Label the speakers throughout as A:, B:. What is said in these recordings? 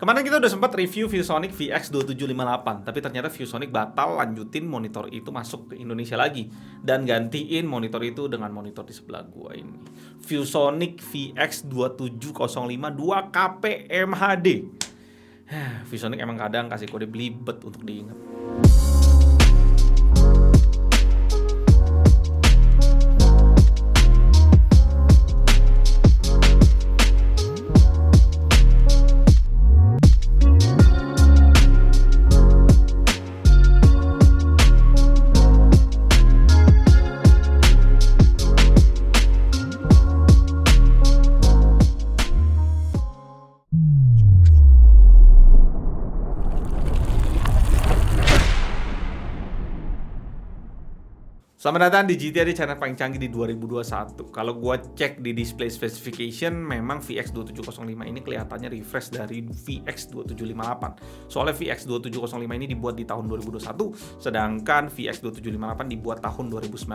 A: Kemarin kita udah sempat review ViewSonic VX2758, tapi ternyata ViewSonic batal lanjutin monitor itu masuk ke Indonesia lagi dan gantiin monitor itu dengan monitor di sebelah gua ini. ViewSonic VX2705 2KP MHD. ViewSonic emang kadang kasih kode belibet untuk diingat. Selamat datang di GTA, di channel paling canggih di 2021. Kalau gua cek di display specification, memang VX2705 ini kelihatannya refresh dari VX2758. Soalnya VX2705 ini dibuat di tahun 2021, sedangkan VX2758 dibuat tahun 2019.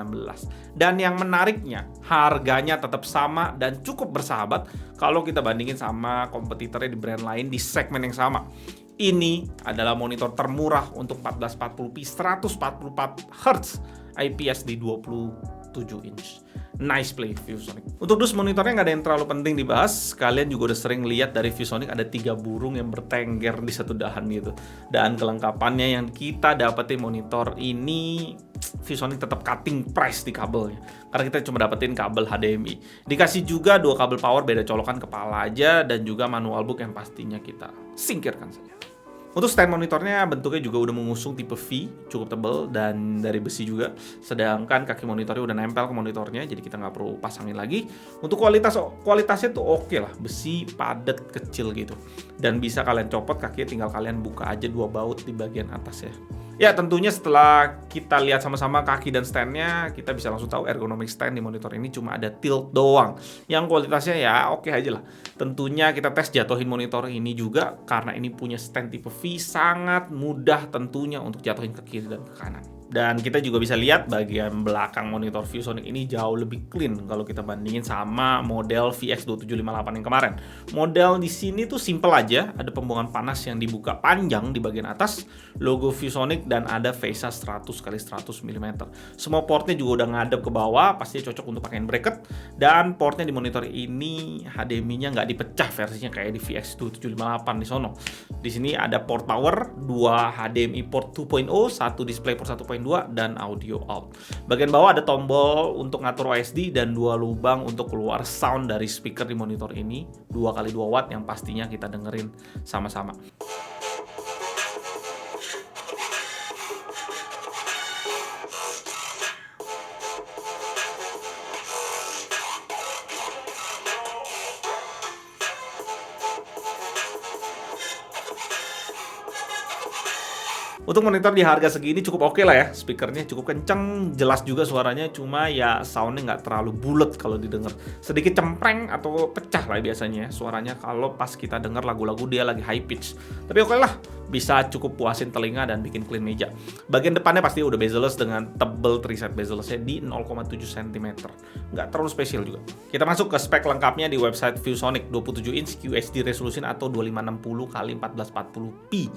A: Dan yang menariknya, harganya tetap sama dan cukup bersahabat kalau kita bandingin sama kompetitornya di brand lain di segmen yang sama. Ini adalah monitor termurah untuk 1440p 144 Hz IPS di 27 inch. Nice play ViewSonic. Untuk dus monitornya nggak ada yang terlalu penting dibahas. Kalian juga udah sering lihat dari ViewSonic ada 3 burung yang bertengger di satu dahan gitu. Dan kelengkapannya yang kita dapetin monitor ini, ViewSonic tetap cutting price di kabelnya. Karena kita cuma dapetin kabel HDMI. Dikasih juga 2 kabel power beda colokan kepala aja, dan juga manual book yang pastinya kita singkirkan saja. Untuk stand monitornya bentuknya juga udah mengusung tipe V, cukup tebal dan dari besi juga. Sedangkan kaki monitornya udah nempel ke monitornya, jadi kita nggak perlu pasangin lagi. Untuk kualitasnya tuh oke lah, besi padat kecil gitu. Dan bisa kalian copot kakinya, tinggal kalian buka aja 2 baut di bagian atas ya. Ya tentunya setelah kita lihat sama-sama kaki dan standnya, kita bisa langsung tahu ergonomic stand di monitor ini cuma ada tilt doang. Yang kualitasnya ya oke aja lah. Tentunya kita tes jatuhin monitor ini juga, karena ini punya stand tipe V, sangat mudah tentunya untuk jatuhin ke kiri dan ke kanan. Dan kita juga bisa lihat bagian belakang monitor ViewSonic ini jauh lebih clean kalau kita bandingin sama model VX2758 yang kemarin. Model di sini tuh simple aja, ada pembuangan panas yang dibuka panjang di bagian atas, logo ViewSonic, dan ada VESA 100x100 mm. Semua portnya juga udah ngadep ke bawah, pastinya cocok untuk pakaiin bracket. Dan portnya di monitor ini HDMI-nya nggak dipecah versinya kayak di VX2758 di sono. Di sini ada port power, 2 HDMI port 2.0, 1 DisplayPort 1.2, dan audio out. Bagian bawah ada tombol untuk ngatur OSD dan 2 lubang untuk keluar sound dari speaker di monitor ini, 2x2 watt yang pastinya kita dengerin sama-sama. Untuk monitor di harga segini cukup oke lah ya, speakernya cukup kenceng, jelas juga suaranya, cuma ya soundnya nggak terlalu bulet kalau didengar. Sedikit cempreng atau pecah lah biasanya suaranya kalau pas kita dengar lagu-lagu dia lagi high pitch. Tapi oke lah, bisa cukup puasin telinga dan bikin clean meja. Bagian depannya pasti udah bezel-less dengan tebel triset bezel-lessnya di 0,7 cm. Nggak terlalu spesial juga. Kita masuk ke spek lengkapnya di website ViewSonic, 27 inch QHD resolution atau 2560x1440p.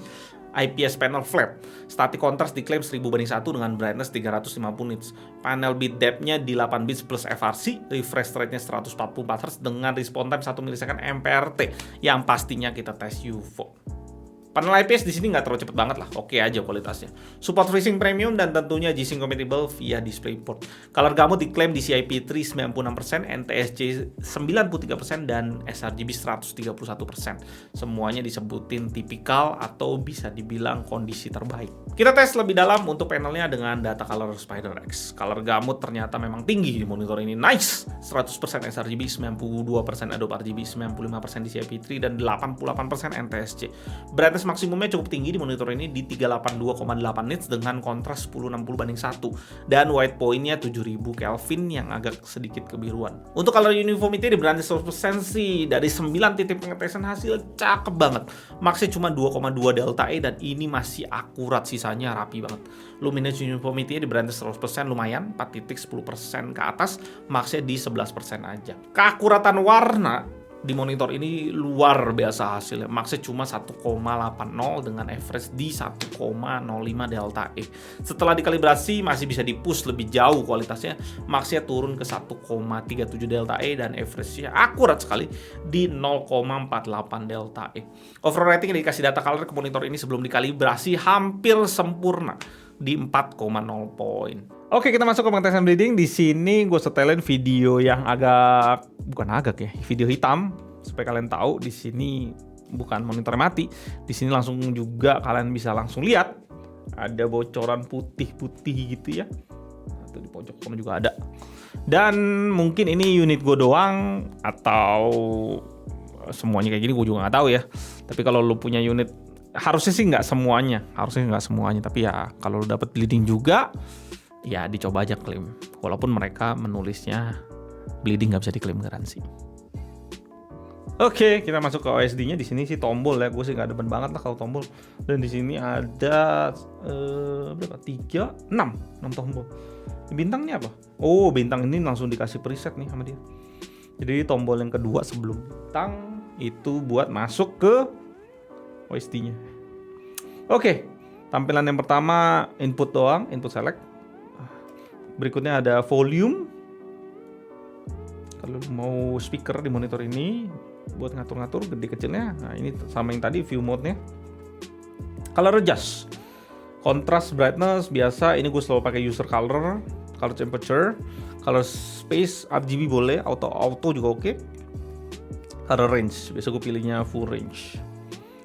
A: IPS panel flat, static contrast diklaim 1000:1 dengan brightness 350 nits. Panel bit depth-nya di 8 bits plus FRC, refresh rate-nya 144 Hz dengan response time 1 ms MPRT yang pastinya kita tes UFO. Panel IPS di sini nggak terlalu cepet banget lah, oke aja kualitasnya. Support FreeSync Premium dan tentunya G-Sync compatible via DisplayPort. Color gamut diklaim DCI-P3 96%, NTSC 93%, dan sRGB 131%. Semuanya disebutin tipikal atau bisa dibilang kondisi terbaik. Kita tes lebih dalam untuk panelnya dengan data color SpiderX. Color gamut ternyata memang tinggi di monitor ini, nice! 100% sRGB, 92% Adobe RGB, 95% DCI-P3, dan 88% NTSC. Brightness maksimumnya cukup tinggi di monitor ini di 382,8 nits dengan kontras 1060:1 dan white point-nya 7000 Kelvin yang agak sedikit kebiruan. Untuk color uniformity di brightness 100% sih dari 9 titik pengetesan hasil cakep banget. Maxnya cuma 2,2 delta E dan ini masih akurat, sisanya rapi banget. Luminance uniformity di brightness 100% lumayan, 4 titik 10% ke atas, maxnya di 11% aja. Keakuratan warna di monitor ini luar biasa hasilnya. Maxnya cuma 1,80 dengan average di 1,05 delta E. Setelah dikalibrasi masih bisa di-push lebih jauh kualitasnya. Maxnya turun ke 1,37 delta E dan average-nya akurat sekali di 0,48 delta E. Overall rating yang dikasih data color ke monitor ini sebelum dikalibrasi hampir sempurna di 4,0 poin. Oke, kita masuk ke pengetesan bleeding. Di sini gue setelin video yang video hitam supaya kalian tahu di sini bukan monitor mati. Di sini langsung juga kalian bisa langsung lihat ada bocoran putih-putih gitu ya. Atau di pojok kanan juga ada. Dan mungkin ini unit gue doang atau semuanya kayak gini gue juga nggak tahu ya. Tapi kalau lu punya unit harusnya sih nggak semuanya, tapi ya kalau lu dapet bleeding juga ya dicoba aja klaim, walaupun mereka menulisnya bleeding nggak bisa diklaim garansi. Oke, kita masuk ke OSD-nya. Di sini sih tombol ya, gue sih nggak demen banget lah kalau tombol. Dan di sini ada berapa? 6 tombol. Bintangnya apa? Oh, bintang ini langsung dikasih preset nih sama dia. Jadi tombol yang kedua sebelum bintang itu buat masuk ke OSD-nya. Oke, tampilan yang pertama input doang, input select. Berikutnya ada volume. Kalau mau speaker di monitor ini buat ngatur-ngatur gede kecilnya. Nah, ini sama yang tadi view mode-nya. Color adjust. Contrast brightness biasa, ini gue selalu pakai user color temperature, color space, RGB boleh, auto juga oke. Color range, biasa gue pilihnya full range.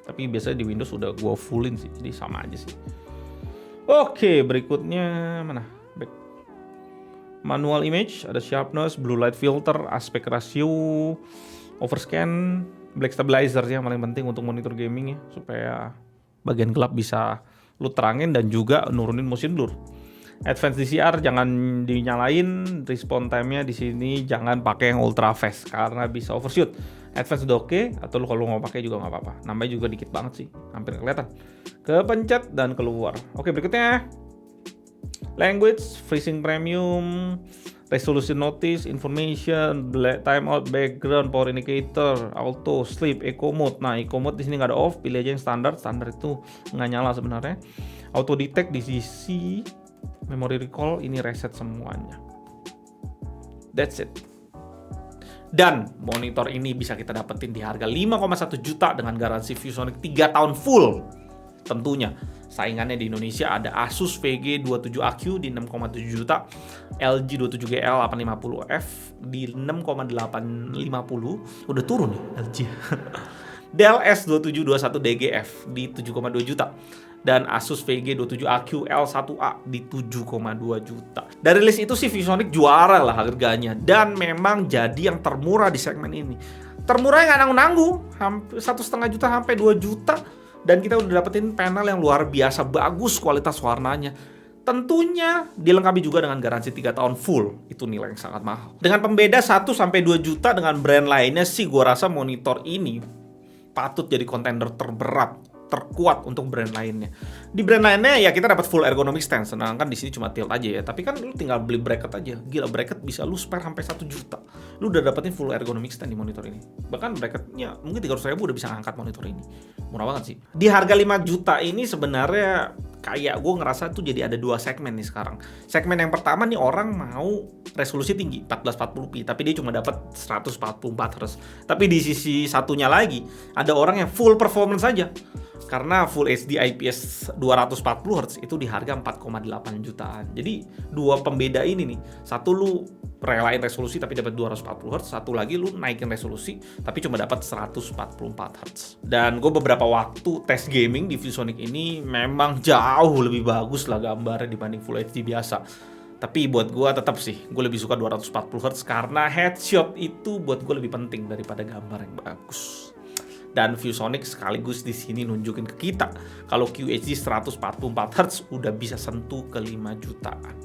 A: Tapi biasanya di Windows udah gue fullin sih, jadi sama aja sih. Oke, berikutnya mana? Back. Manual image, ada sharpness, blue light filter, aspect ratio, overscan, black stabilizer yang paling penting untuk monitor gaming ya, supaya bagian gelap bisa lu terangin dan juga nurunin motion blur. Advanced DCR jangan dinyalain, response time-nya di sini jangan pakai yang ultra fast karena bisa overshoot. Advance udah oke, atau lu kalau mau pakai juga nggak apa-apa. Namanya juga dikit banget sih, hampir kelihatan. Kepencet dan keluar. Oke, berikutnya language, freezing premium, resolution notice, information, timeout, background, power indicator, auto, sleep, eco mode. Nah, eco mode di sini nggak ada off, pilih aja yang standar. Standar itu nggak nyala sebenarnya. Auto detect di sisi memory recall ini reset semuanya. That's it. Dan monitor ini bisa kita dapetin di harga 5,1 juta dengan garansi ViewSonic 3 tahun full. Tentunya saingannya di Indonesia ada Asus VG27AQ di 6,7 juta, LG 27GL 850F di 6,850, udah turun nih LG. Dell S2721DGF di 7,2 juta. Dan Asus VG27AQ L1A di 7,2 juta. Dari list itu sih ViewSonic juara lah harganya. Dan memang jadi yang termurah di segmen ini. Termurahnya nggak nanggung-nanggung, hampir 1,5 juta sampai 2 juta. Dan kita udah dapetin panel yang luar biasa bagus kualitas warnanya. Tentunya dilengkapi juga dengan garansi 3 tahun full. Itu nilai yang sangat mahal. Dengan pembeda 1-2 juta dengan brand lainnya sih gue rasa monitor ini patut jadi kontender terkuat untuk brand lainnya. Di brand lainnya ya kita dapat full ergonomic stand, sedangkan di sini cuma tilt aja ya. Tapi kan lu tinggal beli bracket aja. Gila, bracket bisa lu spare sampai 1 juta. Lu udah dapetin full ergonomic stand di monitor ini. Bahkan bracketnya mungkin 300.000 udah bisa ngangkat monitor ini. Murah banget sih. Di harga 5 juta ini sebenarnya kayak gue ngerasa tuh jadi ada 2 segmen nih sekarang. Segmen yang pertama nih orang mau resolusi tinggi 1440p, tapi dia cuma dapat 144 Hz. Tapi di sisi satunya lagi ada orang yang full performance saja. Karena Full HD IPS 240 Hz itu di harga 4,8 jutaan. Jadi dua pembeda ini nih. Satu lu relain resolusi tapi dapat 240 Hz, satu lagi lu naikin resolusi tapi cuma dapat 144 Hz. Dan gue beberapa waktu tes gaming di ViewSonic ini memang jauh lebih bagus lah gambarnya dibanding Full HD biasa. Tapi buat gue tetap sih, gue lebih suka 240 Hz karena headshot itu buat gue lebih penting daripada gambar yang bagus. Dan ViewSonic sekaligus di sini nunjukin ke kita kalau QHD 144 Hz udah bisa sentuh ke 5 jutaan.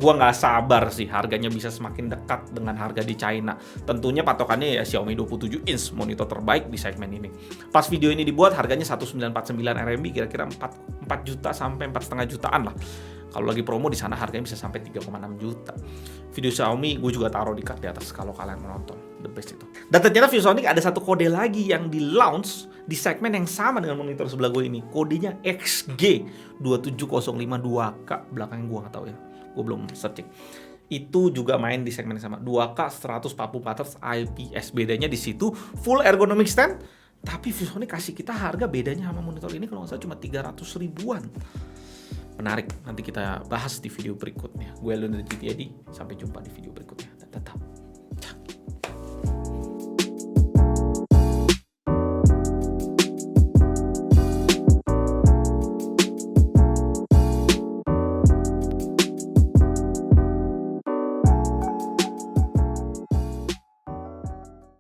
A: Gua nggak sabar sih harganya bisa semakin dekat dengan harga di China. Tentunya patokannya ya Xiaomi 27 inch monitor terbaik di segmen ini. Pas video ini dibuat harganya 1949 RMB, kira-kira 4 juta sampai 4,5 jutaan lah. Kalau lagi promo di sana harganya bisa sampai 3,6 juta. Video Xiaomi gue juga taruh di card di atas kalau kalian menonton. The best itu. Dan ternyata ViewSonic ada satu kode lagi yang di launch di segmen yang sama dengan monitor sebelah gue ini. Kodenya XG27052K. Belakangnya gue nggak tahu ya. Gue belum searching. Itu juga main di segmen yang sama. 2K 144 Hz IPS. Bedanya di situ full ergonomic stand. Tapi ViewSonic kasih kita harga bedanya sama monitor ini kalau nggak salah cuma 300 ribuan. Menarik, nanti kita bahas di video berikutnya. Gue Leonard Jitiadi, sampai jumpa di video berikutnya. Tetap